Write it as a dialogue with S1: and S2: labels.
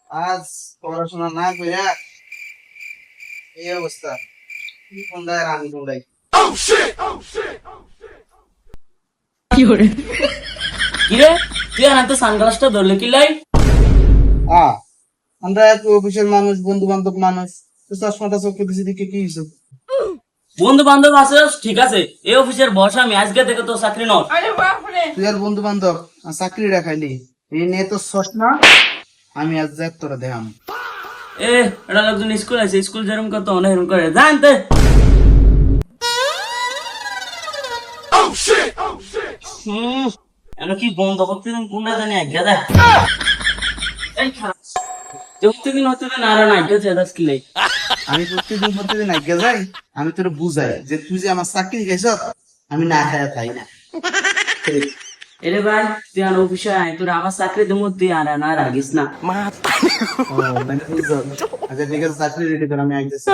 S1: আজ পড়াশোনা না কইরা এই অবস্থা। কি কোনটায় রানি কোনটাই
S2: কিরে তুই আর তো সানগ্লাসটা ধরলে কি লাই?
S1: আমরা এত অফিসের মানুষ, বন্ধু বান্ধব মানুষ, তো চশমাটা চোখে দিছি দিকে কি হইছে?
S2: বন্ধু বান্ধব আছে ঠিক আছে, এই অফিসের বস আমি, আজকে থেকে তো চাকরি নয়।
S1: তুই আর বন্ধু বান্ধব চাকরি রাখাইলি, এই নিয়ে তো চশমা আমি আজ যাক তোরা দেখাম।
S2: এটা লোকজন স্কুল আছে, স্কুল যেরকম করতো অনেক এরকম করে জানতে। এখন কি বন্ধ করতে কোনটা জানি আজ্ঞা দেয়। এই খারাপ প্রত্যেকদিন হতে না আর না আজ্ঞা দেয় কি লাই?
S1: আমি প্রত্যেকদিন আজ্ঞা যাই, আমি তোর বুঝাই যে তুই যে আমার চাকরি খাইছ, আমি না খাইয়া থাই না।
S2: এরে ভাই তুই আর অফিসে আয়, তোর আমার চাকরি দেবো, তুই আর না রাগিস না।
S1: ও মানে বুঝছো? আচ্ছা ঠিক আছে, চাকরি রেডি কর, আমি আইতেছি।